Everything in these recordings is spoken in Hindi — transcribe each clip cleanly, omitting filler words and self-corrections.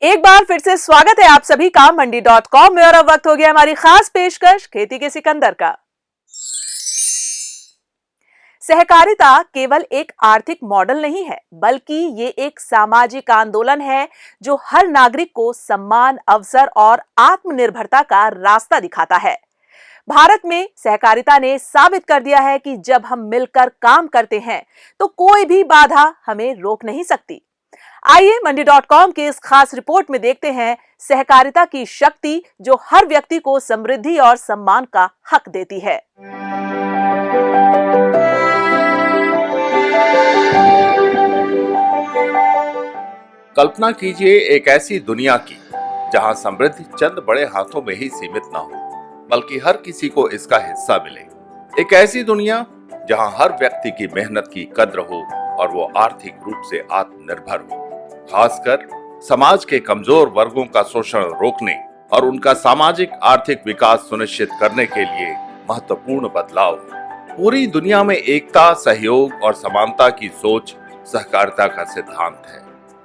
एक बार फिर से स्वागत है आप सभी का मंडी.com में। और अब वक्त हो गया हमारी खास पेशकश खेती के सिकंदर का। सहकारिता केवल एक आर्थिक मॉडल नहीं है, बल्कि ये एक सामाजिक आंदोलन है जो हर नागरिक को सम्मान, अवसर और आत्मनिर्भरता का रास्ता दिखाता है। भारत में सहकारिता ने साबित कर दिया है कि जब हम मिलकर काम करते हैं तो कोई भी बाधा हमें रोक नहीं सकती। आइए मंडी.com की इस खास रिपोर्ट में देखते हैं सहकारिता की शक्ति जो हर व्यक्ति को समृद्धि और सम्मान का हक देती है। कल्पना कीजिए एक ऐसी दुनिया की जहां समृद्धि चंद बड़े हाथों में ही सीमित ना हो, बल्कि हर किसी को इसका हिस्सा मिले। एक ऐसी दुनिया जहां हर व्यक्ति की मेहनत की कद्र हो और वो आर्थिक रूप से आत्मनिर्भर हो। खासकर समाज के कमजोर वर्गों का शोषण रोकने और उनका सामाजिक आर्थिक विकास सुनिश्चित करने के लिए महत्वपूर्ण बदलाव। पूरी दुनिया में एकता, सहयोग और समानता की सोच सहकारिता का सिद्धांत है।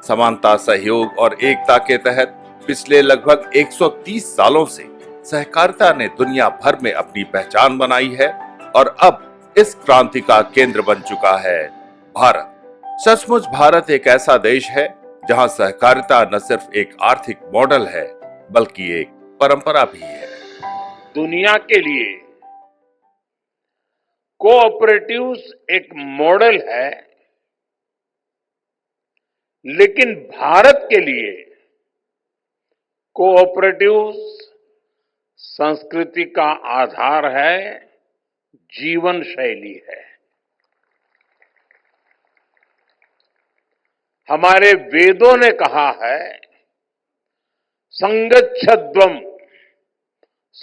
समानता, सहयोग और एकता के तहत पिछले लगभग 130 सालों से सहकारिता ने दुनिया भर में अपनी पहचान बनाई है और अब इस क्रांति का केंद्र बन चुका है भारत। सचमुच भारत एक ऐसा देश है जहां सहकारिता न सिर्फ एक आर्थिक मॉडल है, बल्कि एक परंपरा भी है। दुनिया के लिए कोऑपरेटिव्स एक मॉडल है, लेकिन भारत के लिए कोऑपरेटिव्स संस्कृति का आधार है, जीवन शैली है। हमारे वेदों ने कहा है, संगच्छध्वम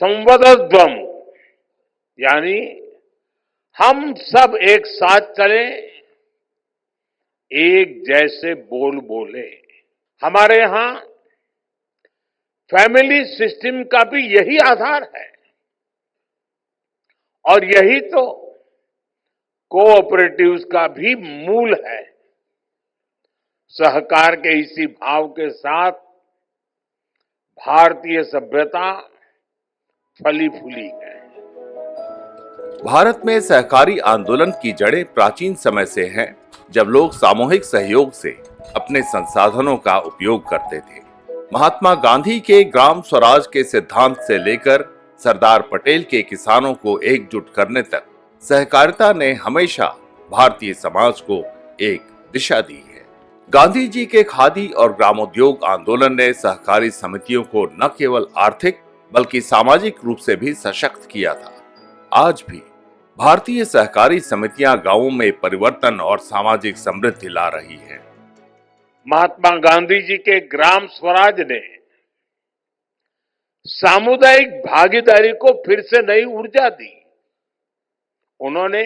संवदध्वम, यानी हम सब एक साथ चलें, एक जैसे बोल बोले। हमारे यहां फैमिली सिस्टम का भी यही आधार है और यही तो कोऑपरेटिव्स का भी मूल है। सहकार के इसी भाव के साथ भारतीय सभ्यता फली फूली है। भारत में सहकारी आंदोलन की जड़ें प्राचीन समय से हैं, जब लोग सामूहिक सहयोग से अपने संसाधनों का उपयोग करते थे। महात्मा गांधी के ग्राम स्वराज के सिद्धांत से लेकर सरदार पटेल के किसानों को एकजुट करने तक सहकारिता ने हमेशा भारतीय समाज को एक दिशा दी है। गांधी जी के खादी और ग्रामोद्योग आंदोलन ने सहकारी समितियों को न केवल आर्थिक बल्कि सामाजिक रूप से भी सशक्त किया था। आज भी भारतीय सहकारी समितियां गांवों में परिवर्तन और सामाजिक समृद्धि ला रही हैं। महात्मा गांधी जी के ग्राम स्वराज ने सामुदायिक भागीदारी को फिर से नई ऊर्जा दी। उन्होंने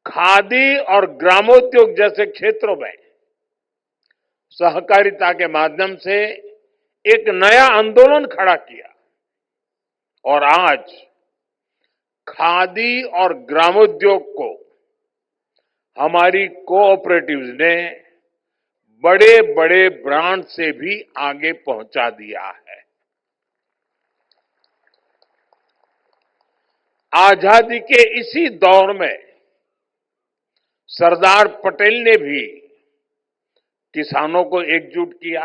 खादी और ग्रामोद्योग जैसे क्षेत्रों में सहकारिता के माध्यम से एक नया आंदोलन खड़ा किया और आज खादी और ग्रामोद्योग को हमारी कोऑपरेटिव्स ने बड़े बड़े ब्रांड से भी आगे पहुंचा दिया है। आजादी के इसी दौर में सरदार पटेल ने भी किसानों को एकजुट किया।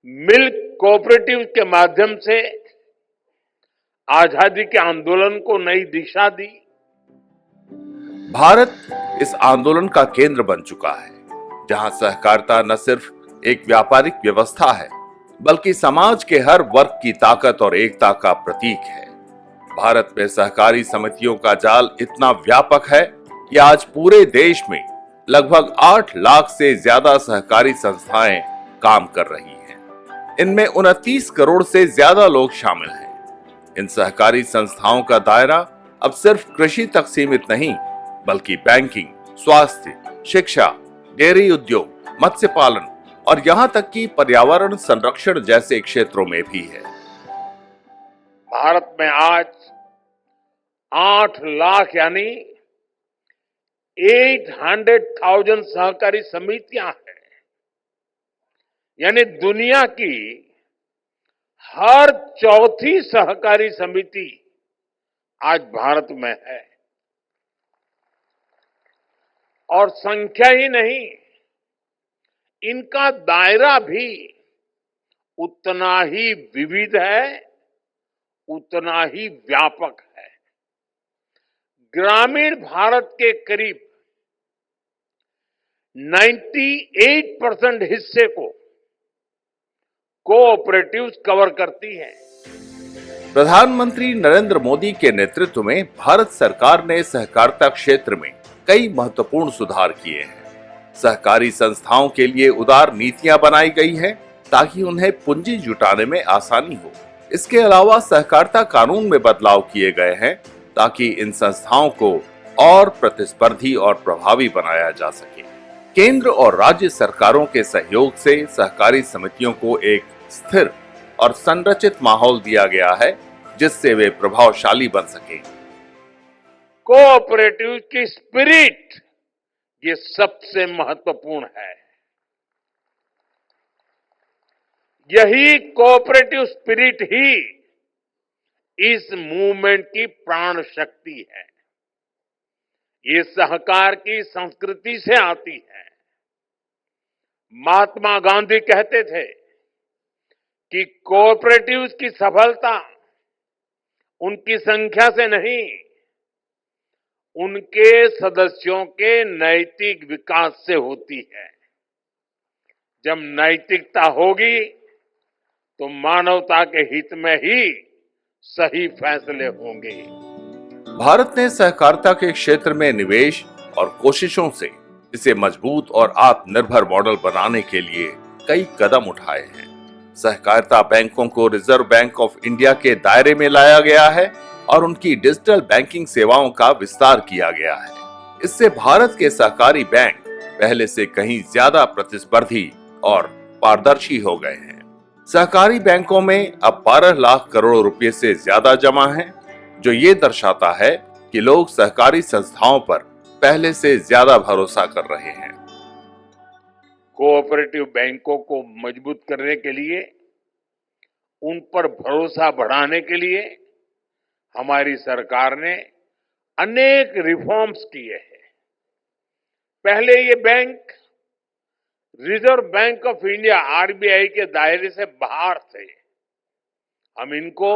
मिल्क कोऑपरेटिव के माध्यम से आजादी के आंदोलन को नई दिशा दी। भारत इस आंदोलन का केंद्र बन चुका है, जहां सहकारिता न सिर्फ एक व्यापारिक व्यवस्था है, बल्कि समाज के हर वर्ग की ताकत और एकता का प्रतीक है। भारत में सहकारी समितियों का जाल इतना व्यापक है कि आज पूरे देश में लगभग 8 लाख से ज्यादा सहकारी संस्थाएं काम कर रही हैं। इनमें 29 करोड़ से ज्यादा लोग शामिल हैं। इन सहकारी संस्थाओं का दायरा अब सिर्फ कृषि तक सीमित नहीं, बल्कि बैंकिंग, स्वास्थ्य, शिक्षा, डेयरी उद्योग, मत्स्य पालन और यहां तक कि पर्यावरण संरक्षण जैसे क्षेत्रों में भी है। भारत में आज 8 लाख यानी 800,000 सहकारी समितियां हैं। यानी दुनिया की हर चौथी सहकारी समिति आज भारत में है। और संख्या ही नहीं, इनका दायरा भी उतना ही विविध है, उतना ही व्यापक है। ग्रामीण भारत के करीब 98% हिस्से को कोऑपरेटिव्स कवर करती हैं। प्रधानमंत्री नरेंद्र मोदी के नेतृत्व में भारत सरकार ने सहकारिता क्षेत्र में कई महत्वपूर्ण सुधार किए हैं। सहकारी संस्थाओं के लिए उदार नीतियां बनाई गई हैं ताकि उन्हें पूंजी जुटाने में आसानी हो। इसके अलावा सहकारिता कानून में बदलाव किए गए हैं ताकि इन संस्थाओं को और प्रतिस्पर्धी और प्रभावी बनाया जा सके। केंद्र और राज्य सरकारों के सहयोग से सहकारी समितियों को एक स्थिर और संरचित माहौल दिया गया है जिससे वे प्रभावशाली बन सके। कोऑपरेटिव की स्पिरिट ये सबसे महत्वपूर्ण है। यही कोऑपरेटिव स्पिरिट ही इस मूवमेंट की प्राण शक्ति है। ये सहकार की संस्कृति से आती है। महात्मा गांधी कहते थे कि कोऑपरेटिव्स की सफलता उनकी संख्या से नहीं, उनके सदस्यों के नैतिक विकास से होती है। जब नैतिकता होगी तो मानवता के हित में ही सही फैसले होंगे। भारत ने सहकारिता के क्षेत्र में निवेश और कोशिशों से इसे मजबूत और आत्मनिर्भर मॉडल बनाने के लिए कई कदम उठाए हैं। सहकारिता बैंकों को रिजर्व बैंक ऑफ इंडिया के दायरे में लाया गया है और उनकी डिजिटल बैंकिंग सेवाओं का विस्तार किया गया है। इससे भारत के सहकारी बैंक पहले से कहीं ज्यादा प्रतिस्पर्धी और पारदर्शी हो गए हैं। सहकारी बैंकों में अब 12 लाख करोड़ रुपए से ज्यादा जमा है, जो ये दर्शाता है कि लोग सहकारी संस्थाओं पर पहले से ज्यादा भरोसा कर रहे हैं। कोऑपरेटिव बैंकों को मजबूत करने के लिए, उन पर भरोसा बढ़ाने के लिए हमारी सरकार ने अनेक रिफॉर्म्स किए हैं। पहले ये bank reserve bank of India RBI के दायरे से बाहर थे। हम इनको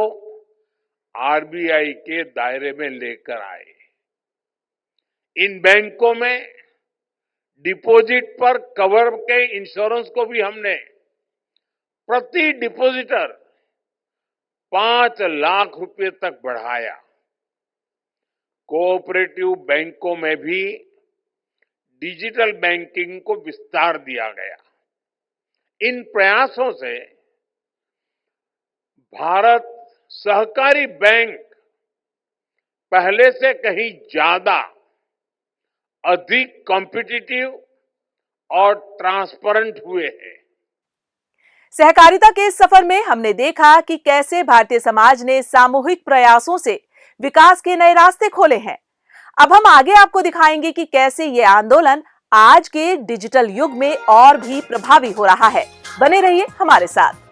आरबीआई के दायरे में लेकर आए। इन बैंकों में डिपॉजिट पर कवर के इंश्योरेंस को भी हमने प्रति डिपॉजिटर 5 लाख रुपए तक बढ़ाया। कोऑपरेटिव बैंकों में भी डिजिटल बैंकिंग को विस्तार दिया गया। इन प्रयासों से भारत सहकारी बैंक पहले से कहीं ज्यादा अधिक कॉम्पिटिटिव और ट्रांसपेरेंट हुए हैं। सहकारिता के इस सफर में हमने देखा कि कैसे भारतीय समाज ने सामूहिक प्रयासों से विकास के नए रास्ते खोले हैं। अब हम आगे आपको दिखाएंगे कि कैसे ये आंदोलन आज के डिजिटल युग में और भी प्रभावी हो रहा है। बने रहिए हमारे साथ।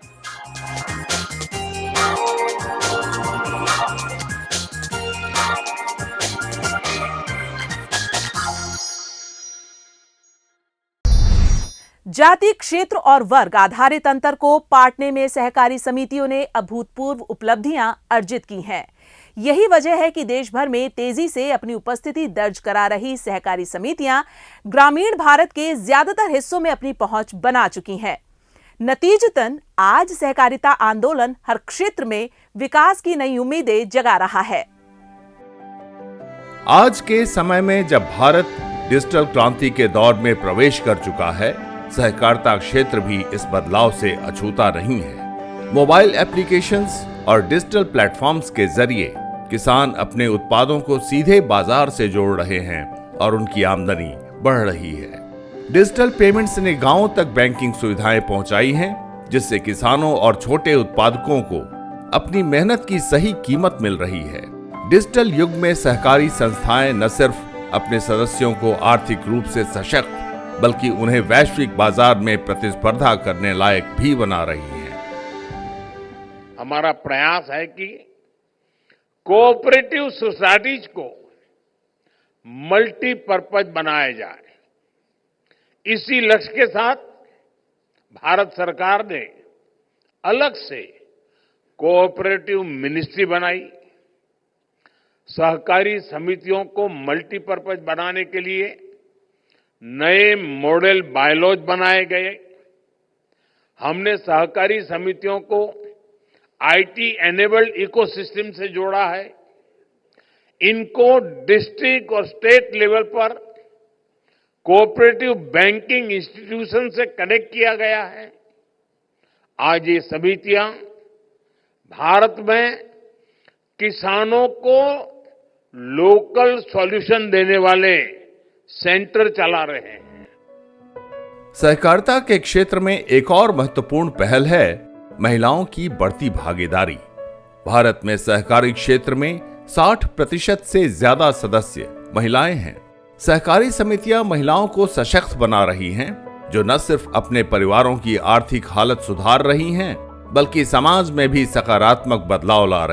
जाति, क्षेत्र और वर्ग आधारित अंतर को पाटने में सहकारी समितियों ने अभूतपूर्व उपलब्धियां अर्जित की हैं। यही वजह है कि देश भर में तेजी से अपनी उपस्थिति दर्ज करा रही सहकारी समितियां ग्रामीण भारत के ज्यादातर हिस्सों में अपनी पहुंच बना चुकी हैं। नतीजतन आज सहकारिता आंदोलन हर क्षेत्र में विकास की नई उम्मीदें जगा रहा है। आज के समय में जब भारत डिजिटल क्रांति के दौर में प्रवेश कर चुका है, सहकारिता क्षेत्र भी इस बदलाव से अछूता नहीं है। मोबाइल एप्लीकेशंस और डिजिटल प्लेटफॉर्म्स के जरिए किसान अपने उत्पादों को सीधे बाजार से जोड़ रहे हैं और उनकी आमदनी बढ़ रही है। डिजिटल पेमेंट्स ने गांवों तक बैंकिंग सुविधाएं पहुंचाई हैं, जिससे किसानों और छोटे उत्पादकों को अपनी मेहनत की सही कीमत मिल रही है। डिजिटल युग में सहकारी संस्थाएं न सिर्फ अपने सदस्यों को आर्थिक रूप से सशक्त बल्कि उन्हें वैश्विक बाजार में प्रतिस्पर्धा करने लायक भी बना रही हैं। हमारा प्रयास है कि कोऑपरेटिव सोसाइटीज को मल्टीपर्पज बनाया जाए। इसी लक्ष्य के साथ भारत सरकार ने अलग से कोऑपरेटिव मिनिस्ट्री बनाई। सहकारी समितियों को मल्टीपर्पज बनाने के लिए नए मॉडल बायलॉज बनाए गए। हमने सहकारी समितियों को आईटी एनेबल्ड इकोसिस्टम से जोड़ा है। इनको डिस्ट्रिक्ट और स्टेट लेवल पर कोऑपरेटिव बैंकिंग इंस्टीट्यूशन से कनेक्ट किया गया है। आज ये समितियां भारत में किसानों को लोकल सॉल्यूशन देने वाले सेंटर चला रहे हैं। सहकारिता के क्षेत्र में एक और महत्वपूर्ण पहल है महिलाओं की बढ़ती भागीदारी। भारत में सहकारी क्षेत्र में 60% से ज्यादा सदस्य महिलाएं हैं। सहकारी समितियां महिलाओं को सशक्त बना रही हैं, जो न सिर्फ अपने परिवारों की आर्थिक हालत सुधार रही हैं, बल्कि समाज में भी सकारात्मक बदलाव ला रही हैं।